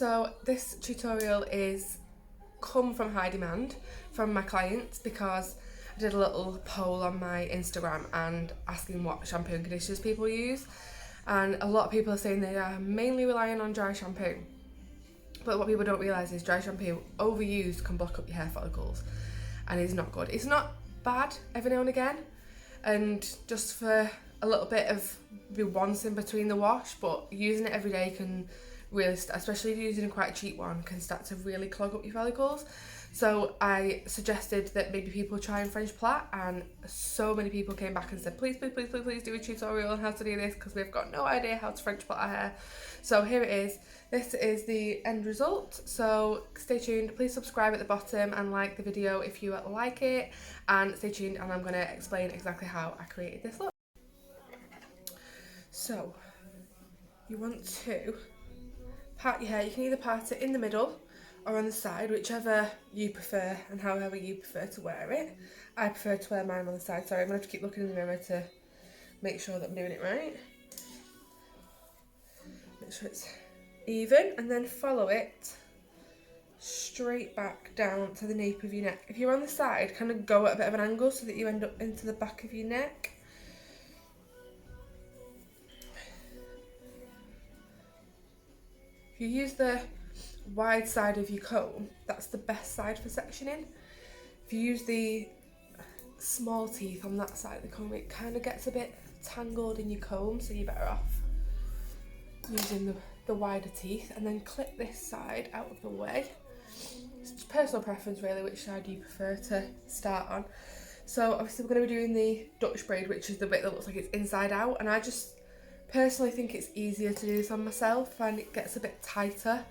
So this tutorial is come from high demand from my clients because I did a little poll on my Instagram and asking what shampoo and conditioners people use, and a lot of people are saying they are mainly relying on dry shampoo. But what people don't realise is dry shampoo overused can block up your hair follicles and is not good. It's not bad every now and again and just for a little bit of once in between the wash, but using it every day can really, especially if you're using a quite cheap one, can start to really clog up your follicles. So I suggested that maybe people try and French plait, and so many people came back and said please do a tutorial on how to do this because we've got no idea how to French plait our hair. So here it is. This is the end result, so stay tuned. Please subscribe at the bottom and like the video if you like it, and stay tuned and I'm going to explain exactly how I created this look. So you want to part your hair. You can either part it in the middle or on the side, whichever you prefer and however you prefer to wear it. I prefer to wear mine on the side. Sorry, I'm going to have to keep looking in the mirror to make sure that I'm doing it right. Make sure it's even, and then follow it straight back down to the nape of your neck. If you're on the side, kind of go at a bit of an angle so that you end up into the back of your neck. If you use the wide side of your comb, that's the best side for sectioning. If you use the small teeth on that side of the comb, it kind of gets a bit tangled in your comb, so you're better off using the wider teeth, and then clip this side out of the way. It's personal preference really which side you prefer to start on. So obviously we're going to be doing the Dutch braid, which is the bit that looks like it's inside out, and I just personally think it's easier to do this on myself and it gets a bit tighter.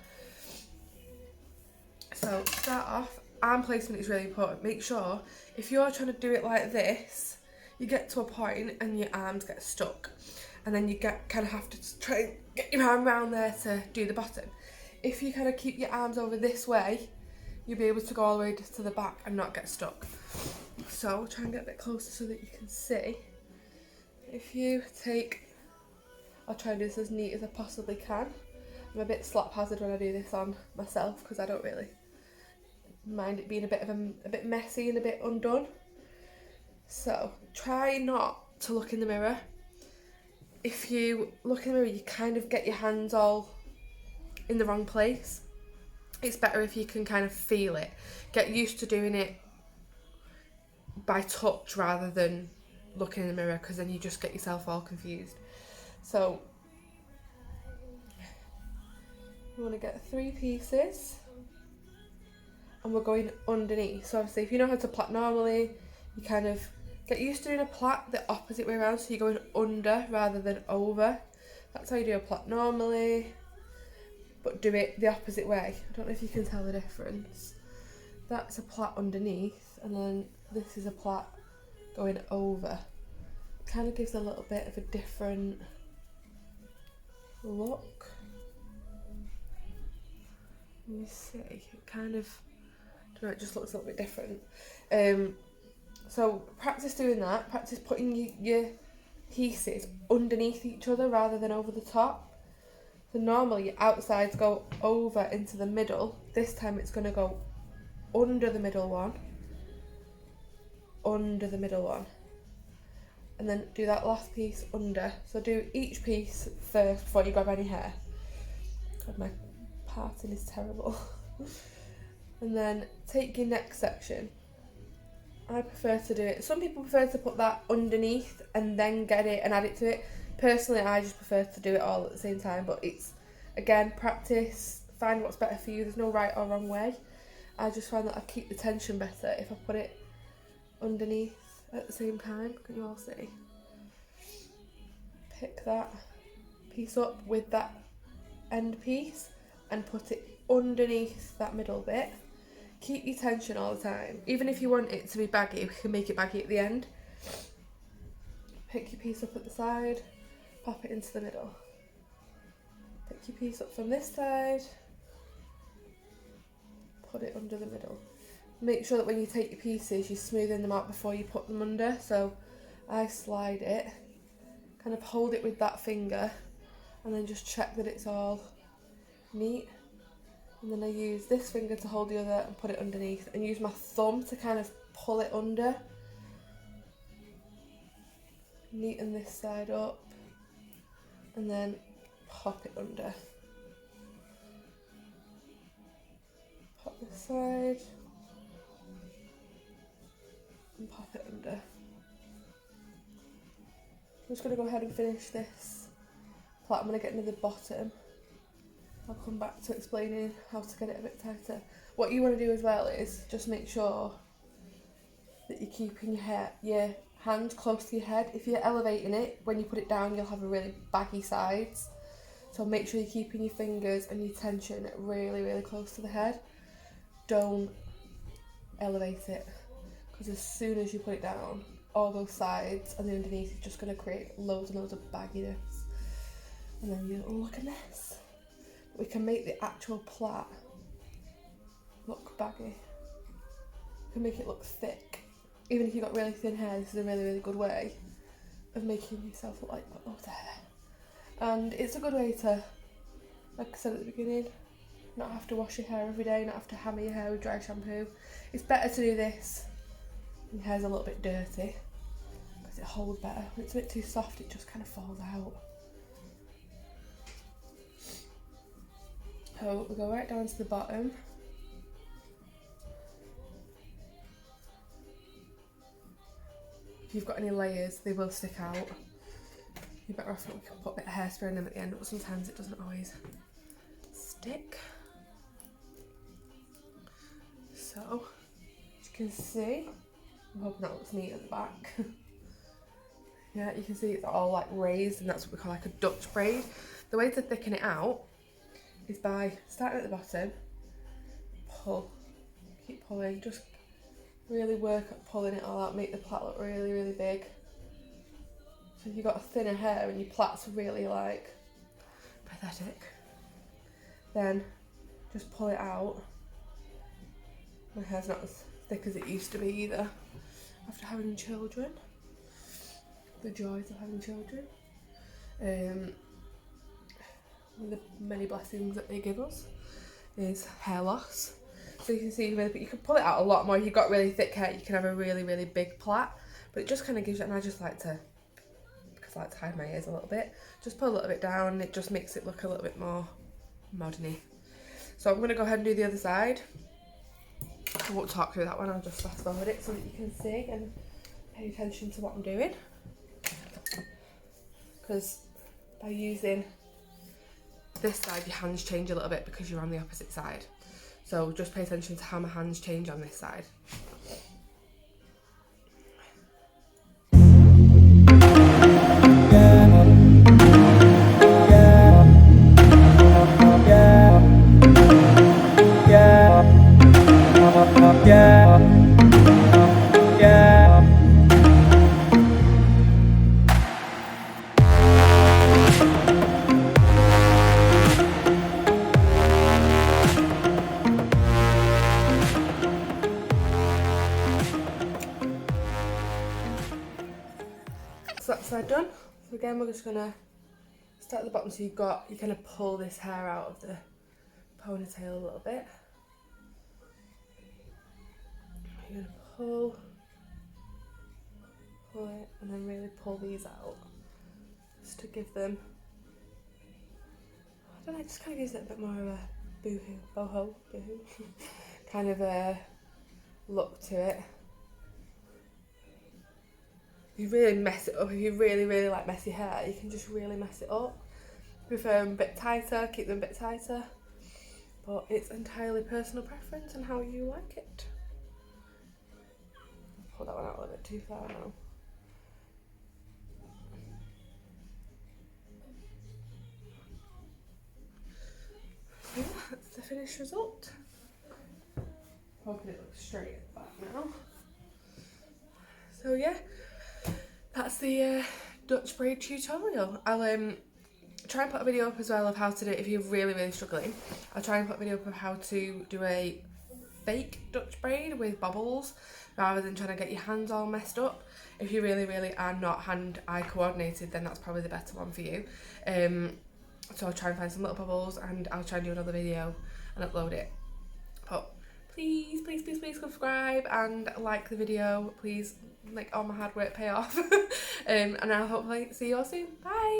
So start off, arm placement is really important. Make sure if you're trying to do it like this, you get to a point and your arms get stuck, and then you kind of have to try and get your arm around there to do the bottom. If you kind of keep your arms over this way, you'll be able to go all the way to the back and not get stuck. So try and get a bit closer so that you can see. If you take, I'll try and do this as neat as I possibly can. I'm a bit slap hazard when I do this on myself because I don't really mind it being a bit messy and a bit undone. So try not to look in the mirror. If you look in the mirror, you kind of get your hands all in the wrong place. It's better if you can kind of feel it. Get used to doing it by touch rather than looking in the mirror, because then you just get yourself all confused. So you want to get 3 pieces and we're going underneath. So obviously if you know how to plait normally, you kind of get used to doing a plait the opposite way around, so you're going under rather than over. That's how you do a plait normally, but do it the opposite way. I don't know if you can tell the difference. That's a plait underneath, and then this is a plait going over. It kind of gives a little bit of a different look. Let me see, it kind of, I don't know, it just looks a little bit different. So practice doing that, practice putting your pieces underneath each other rather than over the top. So normally your outsides go over into the middle, this time it's going to go under the middle one, and then do that last piece under. So do each piece first before you grab any hair. God, my parting is terrible. And then take your next section. I prefer to do it, some people prefer to put that underneath and then get it and add it to it. Personally, I just prefer to do it all at the same time, but it's, again, practice, find what's better for you. There's no right or wrong way. I just find that I keep the tension better if I put it underneath at the same time. Can you all see? Pick that piece up with that end piece and put it underneath that middle bit. Keep your tension all the time. Even if you want it to be baggy, we can make it baggy at the end. Pick your piece up at the side, pop it into the middle. Pick your piece up from this side, put it under the middle. Make sure that when you take your pieces, you're smoothing them out before you put them under. So I slide it, kind of hold it with that finger, and then just check that it's all neat. And then I use this finger to hold the other and put it underneath, and use my thumb to kind of pull it under. Neaten this side up and then pop it under. Pop this side and pop it under. I'm just going to go ahead and finish this plait. I'm going to get into the bottom. I'll come back to explaining how to get it a bit tighter. What you want to do as well is just make sure that you're keeping your hand close to your head. If you're elevating it, when you put it down, you'll have a really baggy sides. So make sure you're keeping your fingers and your tension really, really close to the head. Don't elevate it, because as soon as you put it down, all those sides and the underneath is just going to create loads and loads of bagginess. And then you'll look a mess. We can make the actual plait look baggy. We can make it look thick. Even if you've got really thin hair, this is a really, really good way of making yourself look like you've got loads of hair. And it's a good way to, like I said at the beginning, not have to wash your hair every day, not have to hammer your hair with dry shampoo. It's better to do this when your hair's a little bit dirty, because it holds better. When it's a bit too soft, it just kind of falls out. So we go right down to the bottom. If you've got any layers, they will stick out. You're better off, we can put a bit of hairspray in them at the end, but sometimes it doesn't always stick. So, as you can see, I'm hoping that looks neat at the back. Yeah, you can see it's all like raised, and that's what we call like a Dutch braid. The way to thicken it out is by starting at the bottom, pull, keep pulling, just really work at pulling it all out, make the plait look really, really big. So if you've got thinner hair and your plait's really like pathetic, then just pull it out. My hair's not as thick as it used to be either after having children. The joys of having children. One of the many blessings that they give us is hair loss. So you can see, but you can pull it out a lot more. If you've got really thick hair, you can have a really, really big plait. But it just kind of gives you, and I just like to, because I like to hide my ears a little bit, just pull a little bit down, and it just makes it look a little bit more modern-y. So I'm going to go ahead and do the other side. I won't talk through that one, I'll just fast forward it so that you can see and pay attention to what I'm doing. Because by using this side, your hands change a little bit because you're on the opposite side. So just pay attention to how my hands change on this side. So that's side done. So again, we're just gonna start at the bottom, so you kind of pull this hair out of the ponytail a little bit. You're gonna pull it, and then really pull these out, just to give them, I don't know, just kind of gives it a bit more of a boho kind of a look to it. You really mess it up. If you really, really like messy hair, you can just really mess it up. Prefer them a bit tighter, keep them a bit tighter. But it's entirely personal preference and how you like it. Pull that one out a little bit too far now. Yeah, that's the finished result. Hoping it looks straight at the back now. So yeah. That's the Dutch braid tutorial. I'll try and put a video up as well of how to do it if you're really, really struggling. I'll try and put a video up of how to do a fake Dutch braid with bobbles rather than trying to get your hands all messed up. If you really, really are not hand-eye coordinated, then that's probably the better one for you. So I'll try and find some little bubbles and I'll try and do another video and upload it. But please, please, please, please subscribe and like the video. Please make all my hard work pay off. And I'll hopefully see you all soon. Bye!